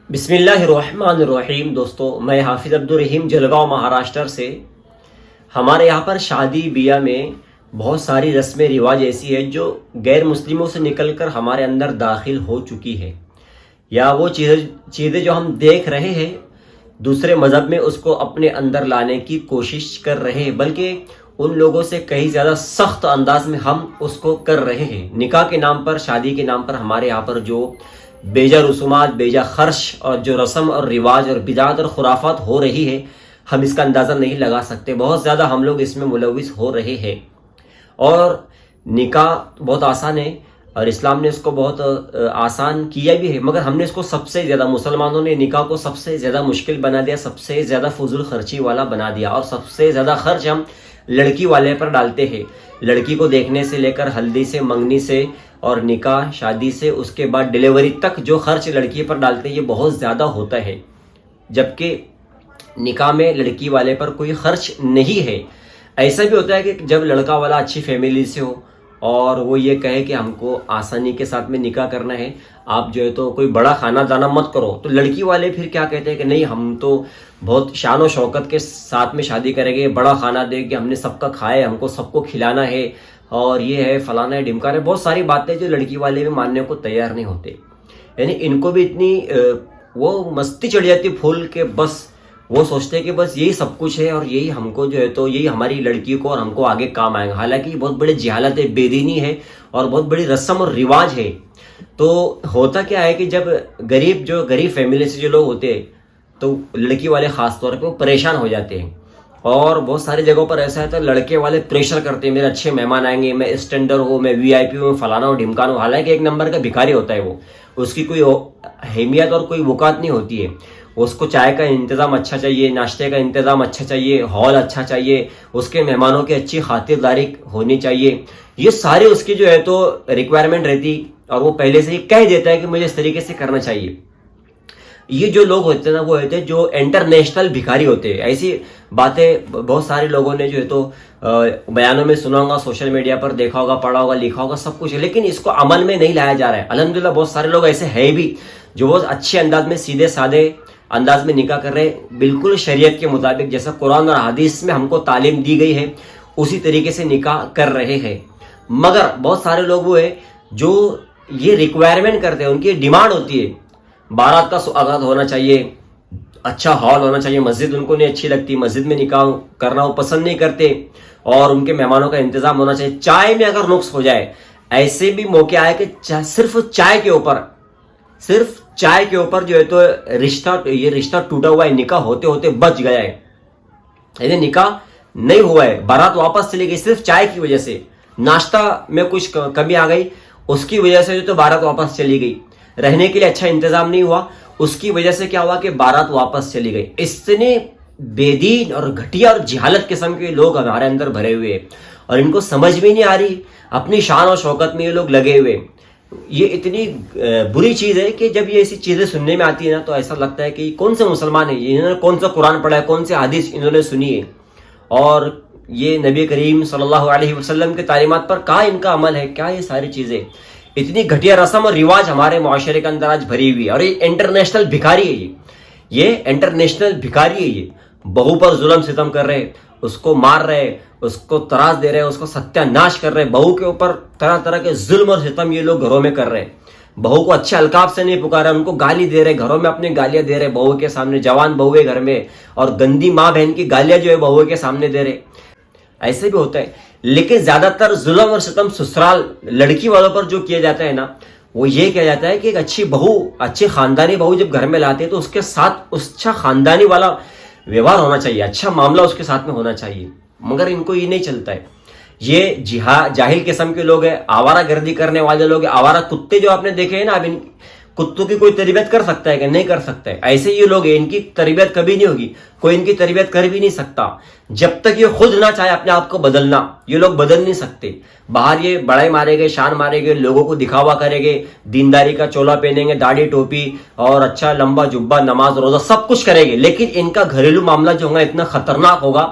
بسم اللہ الرحمن الرحیم۔ دوستو، میں حافظ عبدالرحیم جلگاؤں مہاراشٹر سے۔ ہمارے یہاں پر شادی بیاہ میں بہت ساری رسم رواج ایسی ہے جو غیر مسلموں سے نکل کر ہمارے اندر داخل ہو چکی ہے، یا وہ چیزیں جو ہم دیکھ رہے ہیں دوسرے مذہب میں اس کو اپنے اندر لانے کی کوشش کر رہے ہیں، بلکہ ان لوگوں سے کہیں زیادہ سخت انداز میں ہم اس کو کر رہے ہیں۔ نکاح کے نام پر، شادی کے نام پر ہمارے یہاں پر جو بیجا رسومات، بیجا خرچ اور جو رسم اور رواج اور بدعات اور خرافات ہو رہی ہے، ہم اس کا اندازہ نہیں لگا سکتے۔ بہت زیادہ ہم لوگ اس میں ملوث ہو رہے ہیں، اور نکاح بہت آسان ہے اور اسلام نے اس کو بہت آسان کیا بھی ہے، مگر ہم نے اس کو سب سے زیادہ، مسلمانوں نے نکاح کو سب سے زیادہ مشکل بنا دیا، سب سے زیادہ فضول خرچی والا بنا دیا، اور سب سے زیادہ خرچ ہم لڑکی والے پر ڈالتے ہیں۔ لڑکی کو دیکھنے سے لے کر ہلدی سے، منگنی سے اور نکاح شادی سے اس کے بعد ڈیلیوری تک جو خرچ لڑکی پر ڈالتے ہیں یہ بہت زیادہ ہوتا ہے، جبکہ نکاح میں لڑکی والے پر کوئی خرچ نہیں ہے۔ ایسا بھی ہوتا ہے کہ جب لڑکا والا اچھی فیملی سے ہو اور وہ یہ کہے کہ ہم کو آسانی کے ساتھ میں نکاح کرنا ہے، آپ جو ہے تو کوئی بڑا کھانا دانا مت کرو، تو لڑکی والے پھر کیا کہتے ہیں کہ نہیں، ہم تو بہت شان و شوکت کے ساتھ میں شادی کریں گے، بڑا کھانا دے کہ ہم نے سب کا کھائے، ہم کو سب کو کھلانا ہے، اور یہ ہے فلانا ہے ڈھمکا ہے، بہت ساری باتیں جو لڑکی والے بھی ماننے کو تیار نہیں ہوتے۔ یعنی ان کو بھی اتنی وہ مستی چڑھ جاتی پھول کے، بس وہ سوچتے کہ بس یہی سب کچھ ہے اور یہی ہم کو جو ہے تو یہی ہماری لڑکی کو اور ہم کو آگے کام آئے گا۔ حالانکہ یہ بہت بڑی جہالت ہے، بے دینی ہے اور بہت بڑی رسم اور رواج ہے۔ تو ہوتا کیا ہے کہ جب غریب فیملی سے جو لوگ ہوتے ہیں تو لڑکی والے خاص طور پہ وہ پریشان ہو جاتے ہیں، اور بہت ساری جگہوں پر ایسا ہے تو لڑکے والے پریشر کرتے ہیں میرے اچھے مہمان آئیں گے، میں اسٹینڈر ہوں، میں وی آئی پی ہوں، فلانا ہوں ڈھمکانا ہوں۔ حالانکہ ایک نمبر کا بھکاری ہوتا ہے وہ، اس کی کوئی اہمیت اور کوئی وقعت نہیں ہوتی ہے۔ اس کو چائے کا انتظام اچھا چاہیے، ناشتے کا انتظام اچھا چاہیے، ہال اچھا چاہیے، اس کے مہمانوں کی اچھی خاطرداری ہونی چاہیے، یہ سارے اس کی جو ہے تو ریکوائرمنٹ رہتی، اور وہ پہلے سے ہی کہہ دیتا ہے کہ مجھے اس طریقے سے کرنا چاہیے۔ یہ جو لوگ ہوتے ہیں نا، وہ ہوتے ہیں جو انٹرنیشنل بھکاری ہوتے ہیں۔ ایسی باتیں بہت سارے لوگوں نے جو ہے تو بیانوں میں سنا ہوگا، سوشل میڈیا پر دیکھا ہوگا، پڑھا ہوگا، لکھا ہوگا، سب کچھ ہے، لیکن اس کو عمل میں نہیں لایا جا رہا ہے۔ الحمدللہ بہت سارے لوگ ایسے ہیں بھی جو بہت اچھے انداز میں، سیدھے سادے انداز میں نکاح کر رہے ہیں، بالکل شریعت کے مطابق، جیسا قرآن اور حدیث میں ہم کو تعلیم دی گئی ہے اسی طریقے سے نکاح کر رہے ہیں۔ مگر بہت سارے لوگ وہ ہیں جو یہ ریکوائرمنٹ کرتے ہیں، ان کی ڈیمانڈ ہوتی ہے بارات کا سوگات ہونا چاہیے، اچھا ہال ہونا چاہیے، مسجد ان کو نہیں اچھی لگتی، مسجد میں نکاح کرنا وہ پسند نہیں کرتے، اور ان کے مہمانوں کا انتظام ہونا چاہیے۔ چائے میں اگر نقص ہو جائے، ایسے بھی موقع آئے کہ صرف چائے کے اوپر جو ہے تو یہ رشتہ ٹوٹا ہوا ہے، نکاح ہوتے ہوتے بچ گیا ہے، یعنی نکاح نہیں ہوا ہے، بارات واپس چلی گئی صرف چائے کی وجہ سے، ناشتہ میں کچھ کمی آ گئی اس کی وجہ سے جو تو بارات واپس چلی گئی، رہنے کے لیے اچھا انتظام نہیں ہوا اس کی وجہ سے کیا ہوا کہ بارات واپس چلی گئی۔ اتنے بے دین اور گھٹیا اور جہالت قسم کے لوگ ہمارے اندر بھرے ہوئے ہیں، اور ان کو سمجھ بھی نہیں آ رہی، اپنی شان اور شوکت میں یہ لوگ لگے ہوئے۔ یہ اتنی بری چیز ہے کہ جب یہ ایسی چیزیں سننے میں آتی ہے نا تو ایسا لگتا ہے کہ کون سے مسلمان ہیں، انہوں نے کون سا قرآن پڑھا ہے، کون سے حدیث انہوں نے سنی ہے، اور یہ نبی کریم صلی اللہ علیہ وسلم کے تعلیمات پر کہاں ان کا عمل ہے، کیا یہ ساری چیزیں؟ اتنی گھٹیا رسم اور رواج ہمارے معاشرے کے اندر آج بھری ہوئی ہے، اور یہ انٹرنیشنل بھکاری ہے، یہ انٹرنیشنل بھکاری ہے، یہ بہو پر ظلم ستم کر رہے، اس کو مار رہے، اس کو تراش دے رہے، اس کو ستیہ ناش کر رہے، بہو کے اوپر طرح طرح کے ظلم اور ستم یہ لوگ گھروں میں کر رہے، بہو کو اچھے القاب سے نہیں پکارا، ان کو گالی دے رہے، گھروں میں اپنی گالیاں دے رہے بہو کے سامنے، جوان بہو ہے گھر میں، اور گندی ماں بہن کی گالیاں جو ہے بہو کے سامنے دے رہے، ایسے بھی ہوتا ہے۔ لیکن زیادہ تر ظلم اور ستم سسرال لڑکی والوں پر جو کیا جاتا ہے نا، وہ یہ کہا جاتا ہے کہ ایک اچھی بہو، اچھی خاندانی بہو جب گھر میں لاتے ہیں تو اس کے ساتھ اچھا خاندانی والا ویوہار ہونا چاہیے، اچھا معاملہ اس کے ساتھ میں ہونا چاہیے، مگر ان کو یہ نہیں چلتا ہے۔ یہ جاہل قسم کے لوگ ہیں، آوارہ گردی کرنے والے لوگ ہیں، آوارہ کتے جو آپ نے دیکھے ہیں نا، اب ان کتوں کی کوئی تربیت کر سکتا ہے کہ نہیں کر سکتا ہے؟ ایسے یہ لوگ ہیں، ان کی تربیت کبھی نہیں ہوگی، کوئی ان کی تربیت کر بھی نہیں سکتا جب تک یہ خود نہ چاہے اپنے آپ کو بدلنا، یہ لوگ بدل نہیں سکتے۔ باہر یہ بڑائی مارے گے، شان مارے گے، لوگوں کو دکھاوا کرے گے، دینداری کا چولا پہنیں گے، داڑھی ٹوپی اور اچھا لمبا جبہ، نماز روزہ سب کچھ کریں گے، لیکن ان کا گھریلو معاملہ جو ہوگا اتنا خطرناک ہوگا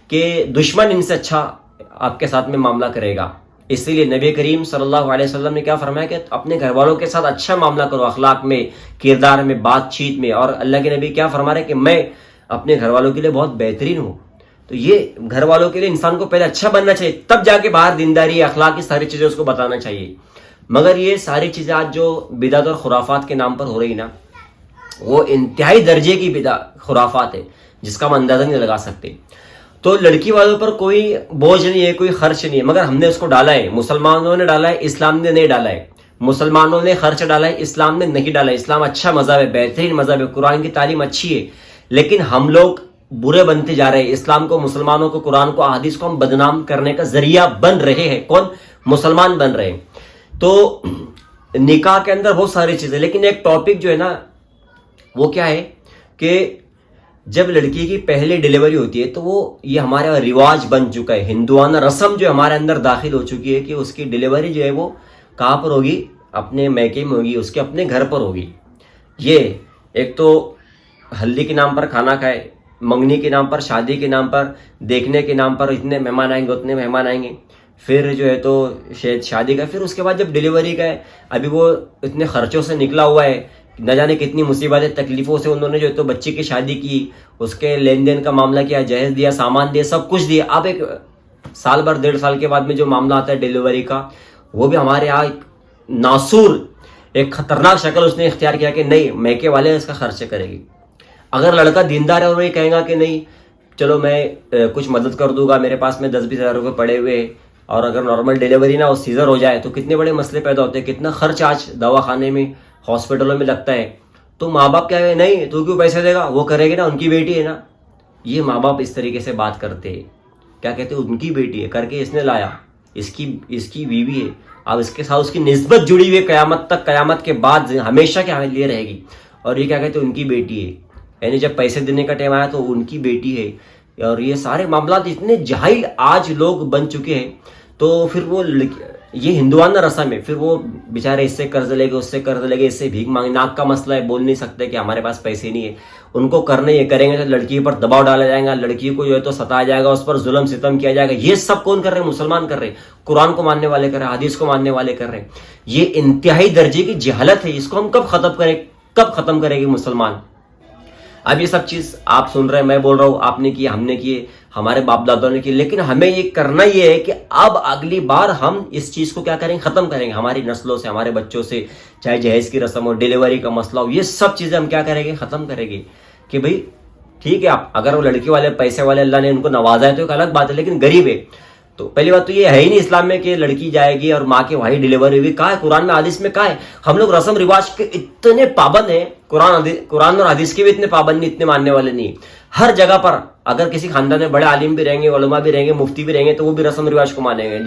کہ دشمن ان سے اچھا آپ کے ساتھ میں معاملہ کرے گا۔ اسی لیے نبی کریم صلی اللہ علیہ وسلم نے کیا فرمایا کہ اپنے گھر والوں کے ساتھ اچھا معاملہ کرو، اخلاق میں، کردار میں، بات چیت میں. اور اللہ کے نبی کیا فرما رہے ہیں کہ میں اپنے گھر والوں کے لیے بہت بہترین ہوں. تو یہ گھر والوں کے لیے انسان کو پہلے اچھا بننا چاہیے، تب جا کے باہر دینداری، اخلاق کی ساری چیزیں اس کو بتانا چاہیے. مگر یہ ساری چیزیں آج جو بدعت اور خرافات کے نام پر ہو رہی نا، وہ انتہائی درجے کی خرافات ہے جس کا ہم اندازہ نہیں لگا سکتے. تو لڑکی والوں پر کوئی بوجھ نہیں ہے، کوئی خرچ نہیں ہے، مگر ہم نے اس کو ڈالا ہے. مسلمانوں نے ڈالا ہے، اسلام نے نہیں ڈالا ہے. مسلمانوں نے خرچ ڈالا ہے، اسلام نے نہیں ڈالا ہے. اسلام اچھا مذہب ہے، بہترین مذہب ہے، قرآن کی تعلیم اچھی ہے. لیکن ہم لوگ برے بنتے جا رہے ہیں. اسلام کو، مسلمانوں کو، قرآن کو، احادیث کو ہم بدنام کرنے کا ذریعہ بن رہے ہیں. کون؟ مسلمان بن رہے ہیں. تو نکاح کے اندر بہت ساری چیزیں، لیکن ایک ٹاپک جو ہے نا وہ کیا ہے کہ جب لڑکی کی پہلی ڈیلیوری ہوتی ہے تو وہ یہ ہمارا رواج بن چکا ہے، ہندوانہ رسم جو ہمارے اندر داخل ہو چکی ہے کہ اس کی ڈیلیوری جو ہے وہ کہاں پر ہوگی؟ اپنے میکے میں ہوگی، اس کے اپنے گھر پر ہوگی. یہ ایک تو ہلدی کے نام پر کھانا کھائے، منگنی کے نام پر، شادی کے نام پر، دیکھنے کے نام پر اتنے مہمان آئیں گے، اتنے مہمان آئیں گے. پھر جو ہے تو شادی کا، پھر اس کے بعد جب ڈیلیوری کا ہے، ابھی وہ اتنے خرچوں سے نکلا ہوا ہے، نہ جانے کتنی مصیبتیں، تکلیفوں سے انہوں نے جو ہے تو بچی کی شادی کی، اس کے لین دین کا معاملہ کیا، جہیز دیا، سامان دیا، سب کچھ دیا. اب ایک سال بھر، 1.5 سال کے بعد میں جو معاملہ آتا ہے ڈیلیوری کا، وہ بھی ہمارے یہاں ایک ناسور، ایک خطرناک شکل اس نے اختیار کیا کہ نہیں، میکے والے اس کا خرچ کرے گی. اگر لڑکا دیندار ہے اور وہ کہے گا کہ نہیں چلو میں کچھ مدد کر دوں گا، میرے پاس میں 10-20 ہزار روپے پڑے ہوئے، اور اگر نارمل ڈیلیوری نہ ہو، سیزر ہو جائے تو کتنے بڑے مسئلے پیدا ہوتے ہیں، کتنا خرچ آج دواخانے میں، ہاسپٹلوں میں لگتا ہے. تو ماں باپ کیا ہے، نہیں تو کیوں پیسے دے گا، وہ کرے گی نا، ان کی بیٹی ہے نا. یہ ماں باپ اس طریقے سے بات کرتے ہیں، کیا کہتے ہیں، ان کی بیٹی ہے، کر کے اس نے لایا، اس کی بیوی ہے، اب اس کے ساتھ اس کی نسبت جڑی ہوئی ہے قیامت تک، قیامت کے بعد ہمیشہ کے لیے رہے گی. اور یہ کیا کہتے ہیں، ان کی بیٹی ہے، یعنی جب پیسے دینے کا ٹائم آیا تو ان کی بیٹی ہے. اور یہ سارے معاملات اتنے جاہل آج لوگ بن چکے ہیں. تو پھر وہ یہ ہندوانہ رسم ہے، پھر وہ بیچارے اس سے قرض لے گے، اس سے قرض لے گے، اس سے بھیک مانگے. ناک کا مسئلہ ہے، بول نہیں سکتے کہ ہمارے پاس پیسے نہیں ہے. ان کو کرنے یہ کریں گے تو لڑکی پر دباؤ ڈالا جائے گا، لڑکی کو جو ہے تو ستایا جائے گا، اس پر ظلم ستم کیا جائے گا. یہ سب کون کر رہے ہیں؟ مسلمان کر رہے ہیں، قرآن کو ماننے والے کر رہے ہیں، حدیث کو ماننے والے کر رہے ہیں. یہ انتہائی درجے کی جہالت ہے. اس کو ہم کب ختم کرے گی مسلمان؟ اب یہ سب چیز آپ سن رہے ہیں، میں بول رہا ہوں، آپ نے کی، ہم نے کیے، ہمارے باپ دادوں نے کی. لیکن ہمیں یہ کرنا یہ ہے کہ اب اگلی بار ہم اس چیز کو کیا کریں گے؟ ختم کریں گے. ہماری نسلوں سے، ہمارے بچوں سے، چاہے جہیز کی رسم ہو، ڈیلیوری کا مسئلہ ہو، یہ سب چیزیں ہم کیا کریں گے؟ ختم کریں گے. کہ بھئی ٹھیک ہے، آپ اگر وہ لڑکی والے، پیسے والے، اللہ نے ان کو نوازا ہے تو ایک الگ بات ہے، لیکن غریب ہے تو پہلی بات تو یہ ہے ہی نہیں اسلام میں کہ لڑکی جائے گی اور ماں کے وہی ڈیلیوری ہوگی. کہاں ہے قرآن میں، حدیث میں کہاں ہے؟ ہم لوگ رسم رواج کے اتنے پابند ہیں، قرآن اور حدیث کے بھی اتنے پابند نہیں، اتنے ماننے والے نہیں. ہر جگہ پر اگر کسی خاندان میں بڑے عالم بھی رہیں گے، علماء بھی رہیں گے، مفتی بھی رہیں گے، تو وہ بھی رسم رواج کو مانیں گے.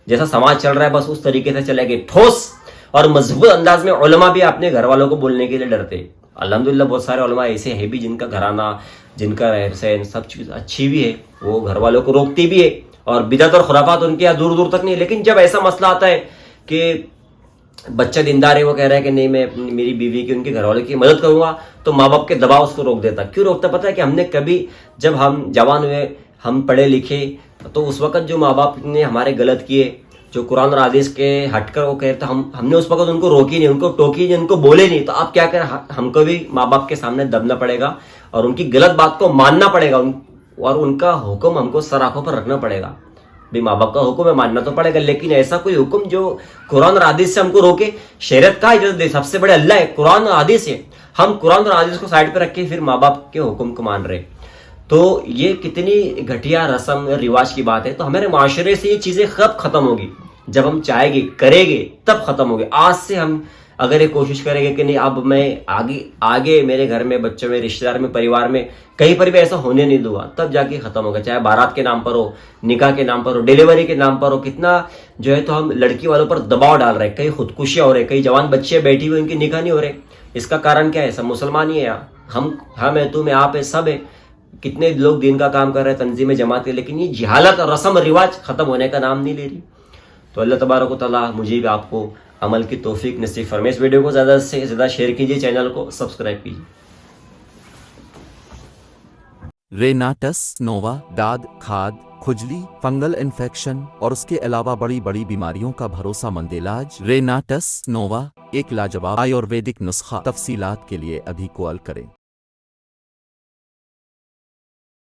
جیسا سماج چل رہا ہے بس اس طریقے سے چلے گے. ٹھوس اور مضبوط انداز میں علماء بھی اپنے گھر والوں کو بولنے کے لیے ڈرتے. الحمدللہ بہت سارے علماء ایسے ہیں بھی جن کا گھرانہ، جن کا رہن سہن سب چیز اچھی بھی ہے، وہ گھر والوں کو روکتی بھی ہے، اور بدعت اور خرافات ان کے یہاں دور دور تک نہیں. لیکن جب ایسا مسئلہ آتا ہے کہ بچہ دیندار ہے، وہ کہہ رہا ہے کہ نہیں میں میری بیوی کی، ان کے گھر والوں کی مدد کروں گا، تو ماں باپ کے دباؤ اس کو روک دیتا. کیوں روکتا؟ پتہ ہے کہ ہم نے کبھی، جب ہم جوان ہوئے، ہم پڑھے لکھے، تو اس وقت جو ماں باپ نے ہمارے غلط کیے، جو قرآن اور حدیث کے ہٹ کر وہ کہتے، ہم نے اس وقت ان کو روکی نہیں، ان کو ٹوکی نہیں، ان کو بولے نہیں. تو آپ کیا کریں، ہم کو بھی ماں باپ کے سامنے دبنا پڑے گا اور ان کی غلط بات کو ماننا پڑے گا، اور ان کا حکم ہم کو سر آنکھوں پر رکھنا پڑے گا. بھی ماں باپ کا حکم ہے، ماننا تو پڑے گا، لیکن ایسا کوئی حکم جو قرآن اور حدیث سے ہم کو روکے. شریعت کا اجازت دے، سب سے بڑے اللہ ہے، قرآن اور حدیث ہے. ہم قرآن اور حدیث کو سائڈ پہ رکھ کے پھر ماں باپ کے حکم کو مان رہے. تو یہ کتنی گھٹیا رسم رواج کی بات ہے. تو ہمارے معاشرے سے یہ چیزیں کب ختم ہوگی؟ جب ہم چاہیں گے، کریں گے، تب ختم ہوگی. آج سے ہم اگر یہ کوشش کریں گے کہ نہیں اب میں آگے میرے گھر میں، بچوں میں، رشتہ دار میں، پریوار میں کہیں پر بھی ایسا ہونے نہیں دوں گا، تب جا کے ختم ہوگا. چاہے بارات کے نام پر ہو، نکاح کے نام پر ہو، ڈیلیوری کے نام پر ہو. کتنا جو ہے تو ہم لڑکی والوں پر دباؤ ڈال رہے ہیں. کئی خودکشیاں ہو رہے، کئی جوان بچے بیٹھی ہوئے، ان کے نکاح نہیں ہو رہے. اس کا کارن کیا ہے؟ سب مسلمان ہی ہے. ہم ہے، تم ہے، آپ ہے، سب ہے. کتنے لوگ دین کا کام کر رہے ہیں، تنظیمیں، جماعتیں، لیکن یہ جہالت اور رسم رواج ختم ہونے کا نام نہیں لے رہی. تو اللہ تبارک و تعالیٰ مجھے بھی آپ کو عمل کی توفیق نصیب فرمائے. اس ویڈیو کو زیادہ سے زیادہ شیئر کیجیے، چینل کو سبسکرائب کیجیے. ریناٹس نووا داد کھاد کھجلی، فنگل انفیکشن اور اس کے علاوہ بڑی بڑی بیماریوں کا بھروسہ مند علاج ریناٹس نووا، ایک لاجواب آیورویدک نسخہ۔ تفصیلات کے لیے ابھی کال کریں۔